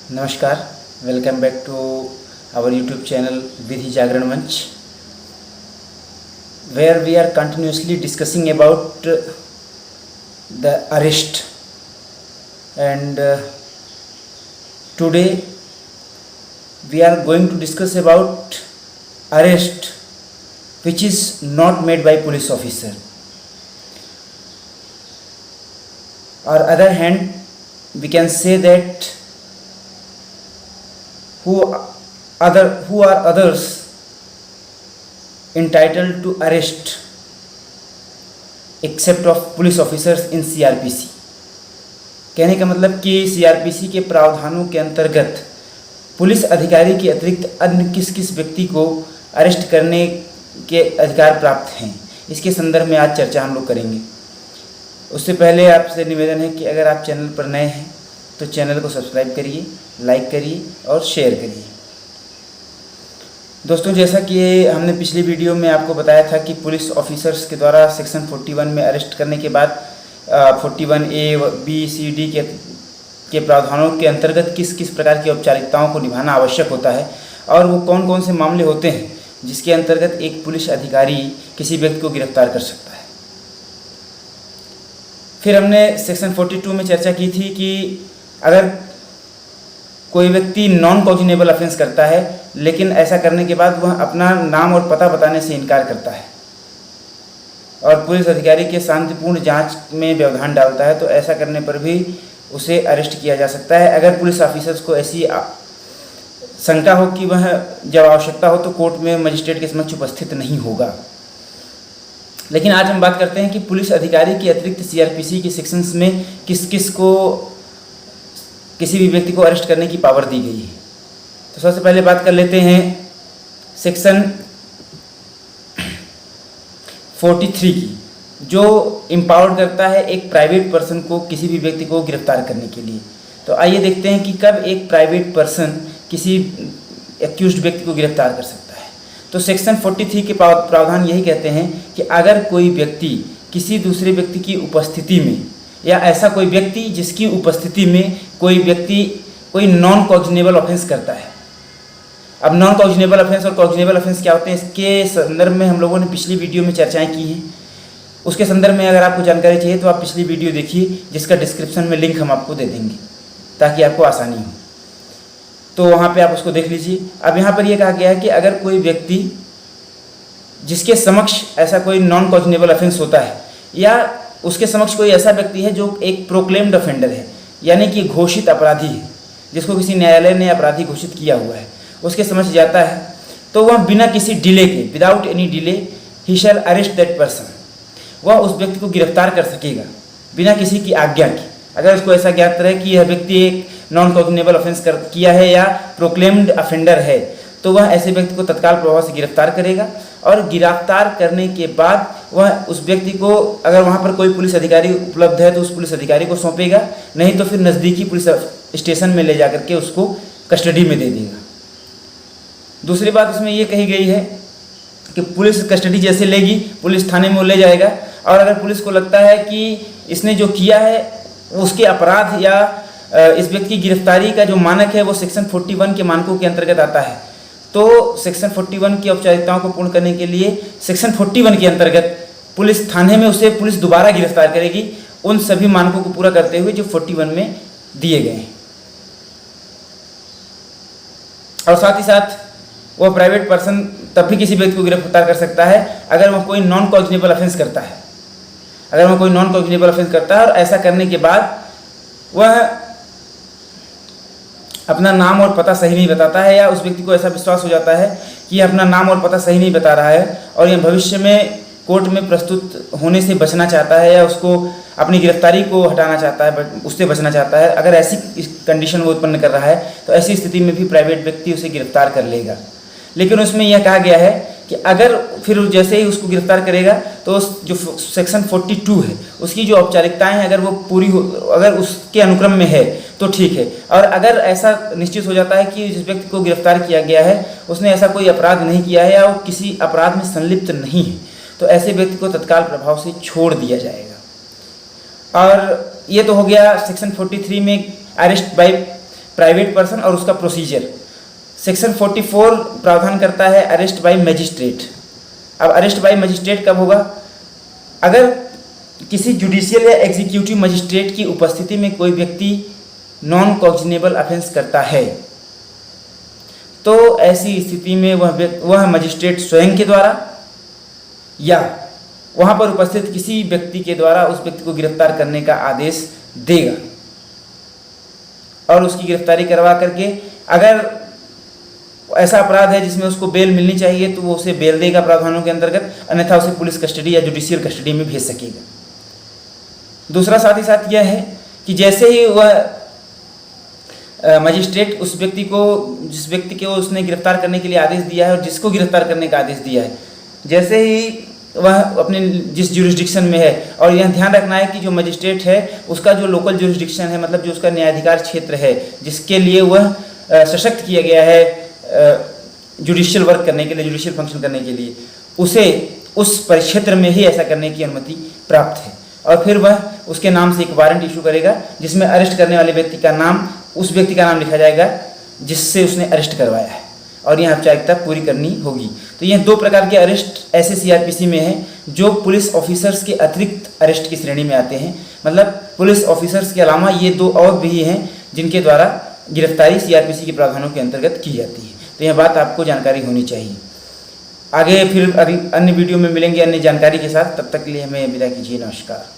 नमस्कार, welcome back to our YouTube channel Vidhi Jagran Manch, where we are continuously discussing about the arrest, and today we are going to discuss about arrest which is not made by police officer, or other hand we can say that who are others entitled to arrest except of police officers in CRPC। कहने का मतलब कि CRPC के प्रावधानों के अंतर्गत police अधिकारी के अतिरिक्त अन्य किस किस व्यक्ति को अरेस्ट करने के अधिकार प्राप्त हैं, इसके संदर्भ में आज चर्चा हम लोग करेंगे। उससे पहले आपसे निवेदन है कि अगर आप चैनल पर नए हैं तो चैनल को सब्सक्राइब करिए, लाइक करिए और शेयर करिए। दोस्तों, जैसा कि हमने पिछली वीडियो में आपको बताया था कि पुलिस ऑफिसर्स के द्वारा सेक्शन 41 में अरेस्ट करने के बाद 41A, B, C, D के प्रावधानों के अंतर्गत किस किस प्रकार की औपचारिकताओं को निभाना आवश्यक होता है और वो कौन कौन से मामले होते हैं जिसके अंतर्गत एक पुलिस अधिकारी किसी व्यक्ति को गिरफ्तार कर सकता है। फिर हमने सेक्शन 42 में चर्चा की थी कि अगर कोई व्यक्ति नॉन कॉग्निजेबल ऑफेंस करता है लेकिन ऐसा करने के बाद वह अपना नाम और पता बताने से इनकार करता है और पुलिस अधिकारी के शांतिपूर्ण जांच में व्यवधान डालता है, तो ऐसा करने पर भी उसे अरेस्ट किया जा सकता है अगर पुलिस ऑफिसर्स को ऐसी शंका हो कि वह जब आवश्यकता हो तो कोर्ट में मजिस्ट्रेट के समक्ष उपस्थित नहीं होगा। लेकिन आज हम बात करते हैं कि पुलिस अधिकारी के अतिरिक्त CRPC के सेक्शंस में किस किस को किसी भी व्यक्ति को अरेस्ट करने की पावर दी गई है। तो सबसे पहले बात कर लेते हैं सेक्शन 43 की, जो एम्पावर्ड करता है एक प्राइवेट पर्सन को किसी भी व्यक्ति को गिरफ्तार करने के लिए। तो आइए देखते हैं कि कब एक प्राइवेट पर्सन किसी एक्यूज्ड व्यक्ति को गिरफ्तार कर सकता है। तो सेक्शन 43 के प्रावधान यही कहते हैं कि अगर कोई व्यक्ति किसी दूसरे व्यक्ति की उपस्थिति में या ऐसा कोई व्यक्ति जिसकी उपस्थिति में कोई व्यक्ति कोई नॉन कॉग्निजेबल ऑफेंस करता है। अब नॉन कॉग्निजेबल ऑफेंस और कॉग्निजेबल ऑफेंस क्या होते हैं, इसके संदर्भ में हम लोगों ने पिछली वीडियो में चर्चाएं की हैं। उसके संदर्भ में अगर आपको जानकारी चाहिए तो आप पिछली वीडियो देखिए, जिसका डिस्क्रिप्शन में लिंक हम आपको दे देंगे ताकि आपको आसानी हो, तो वहाँ पर आप उसको देख लीजिए। अब यहाँ पर यह कहा गया है कि अगर कोई व्यक्ति जिसके समक्ष ऐसा कोई नॉन कॉग्निजेबल ऑफेंस होता है या उसके समक्ष कोई ऐसा व्यक्ति है जो एक प्रोक्लेम्ड ऑफेंडर है, यानी कि घोषित अपराधी है, जिसको किसी न्यायालय ने अपराधी घोषित किया हुआ है, उसके समक्ष जाता है, तो वह बिना किसी डिले के, without any delay, he shall arrest that person, वह उस व्यक्ति को गिरफ्तार कर सकेगा बिना किसी की आज्ञा के। अगर उसको ऐसा ज्ञात रहे कि यह व्यक्ति एक नॉन कॉग्निजेबल ऑफेंस किया है या प्रोक्लेम्ड ऑफेंडर है, तो वह ऐसे व्यक्ति को तत्काल प्रभाव से गिरफ्तार करेगा और गिरफ्तार करने के बाद वह उस व्यक्ति को, अगर वहाँ पर कोई पुलिस अधिकारी उपलब्ध है तो उस पुलिस अधिकारी को सौंपेगा, नहीं तो फिर नज़दीकी पुलिस स्टेशन में ले जाकर के उसको कस्टडी में दे देगा। दूसरी बात उसमें ये कही गई है कि पुलिस कस्टडी जैसे लेगी, पुलिस थाने में ले जाएगा, और अगर पुलिस को लगता है कि इसने जो किया है उसके अपराध या इस व्यक्ति की गिरफ्तारी का जो मानक है वो सेक्शन 41 के मानकों के अंतर्गत आता है, तो सेक्शन 41 की औपचारिकताओं को पूर्ण करने के लिए सेक्शन 41 के अंतर्गत पुलिस थाने में उसे पुलिस दोबारा गिरफ्तार करेगी उन सभी मानकों को पूरा करते हुए जो 41 में दिए गए हैं। और साथ ही साथ वह प्राइवेट पर्सन तब भी किसी व्यक्ति को गिरफ्तार कर सकता है अगर वह कोई नॉन कॉग्निजेबल ऑफेंस करता है। अगर वह कोई नॉन कॉग्निजेबल ऑफेंस करता है और ऐसा करने के बाद वह अपना नाम और पता सही नहीं बताता है, या उस व्यक्ति को ऐसा विश्वास हो जाता है कि अपना नाम और पता सही नहीं बता रहा है और यह भविष्य में कोर्ट में प्रस्तुत होने से बचना चाहता है या उसको अपनी गिरफ्तारी को हटाना चाहता है, उससे बचना चाहता है, अगर ऐसी कंडीशन वो उत्पन्न कर रहा है तो ऐसी स्थिति में भी प्राइवेट व्यक्ति उसे गिरफ्तार कर लेगा। लेकिन उसमें यह कहा गया है कि अगर फिर जैसे ही उसको गिरफ्तार करेगा तो जो सेक्शन 42 है उसकी जो औपचारिकताएं हैं अगर वो पूरी हो, अगर उसके अनुक्रम में है तो ठीक है, और अगर ऐसा निश्चित हो जाता है कि जिस व्यक्ति को गिरफ्तार किया गया है उसने ऐसा कोई अपराध नहीं किया है या वो किसी अपराध में संलिप्त नहीं है, तो ऐसे व्यक्ति को तत्काल प्रभाव से छोड़ दिया जाएगा। और ये तो हो गया सेक्शन 43 में अरेस्ट बाय प्राइवेट पर्सन और उसका प्रोसीजर। सेक्शन 44 प्रावधान करता है अरेस्ट बाय मजिस्ट्रेट। अब अरेस्ट बाय मजिस्ट्रेट कब होगा? अगर किसी जुडिशियल या एग्जीक्यूटिव मजिस्ट्रेट की उपस्थिति में कोई व्यक्ति नॉन कॉग्निजेबल ऑफेंस करता है तो ऐसी स्थिति में वह मजिस्ट्रेट स्वयं के द्वारा या वहां पर उपस्थित किसी व्यक्ति के द्वारा उस व्यक्ति को गिरफ्तार करने का आदेश देगा और उसकी गिरफ्तारी करवा करके अगर ऐसा अपराध है जिसमें उसको बेल मिलनी चाहिए तो वो उसे बेल देगा प्रावधानों के अंतर्गत, अन्यथा उसे पुलिस कस्टडी या जुडिशियल कस्टडी में भेज सकेगा। दूसरा साथ ही साथ यह है कि जैसे ही वह मजिस्ट्रेट उस व्यक्ति को, जिस व्यक्ति को उसने गिरफ्तार करने के लिए आदेश दिया है और जिसको गिरफ्तार करने का आदेश दिया है, जैसे ही वह अपने जिस जुरिस्डिक्शन में है, और यह ध्यान रखना है कि जो मजिस्ट्रेट है उसका जो लोकल जुरिस्डिक्शन है, मतलब जो उसका न्यायाधिकार क्षेत्र है जिसके लिए वह सशक्त किया गया है जुडिशियल वर्क करने के लिए, जुडिशियल फंक्शन करने के लिए, उसे उस परिक्षेत्र में ही ऐसा करने की अनुमति प्राप्त है। और फिर वह उसके नाम से एक वारंट इशू करेगा जिसमें अरेस्ट करने वाले व्यक्ति का नाम, उस व्यक्ति का नाम लिखा जाएगा जिससे उसने अरेस्ट करवाया है, और यह औपचारिकता पूरी करनी होगी। तो यह दो प्रकार के अरेस्ट ऐसे सीआरपीसी में हैं जो पुलिस ऑफिसर्स के अतिरिक्त अरेस्ट की श्रेणी में आते हैं। मतलब पुलिस ऑफिसर्स के अलावा ये दो और भी हैं जिनके द्वारा गिरफ्तारी सीआरपीसी के प्रावधानों के अंतर्गत की जाती है। तो यह बात आपको जानकारी होनी चाहिए। आगे फिर अन्य वीडियो में मिलेंगे अन्य जानकारी के साथ, तब तक के लिए हमें विदा कीजिए। नमस्कार।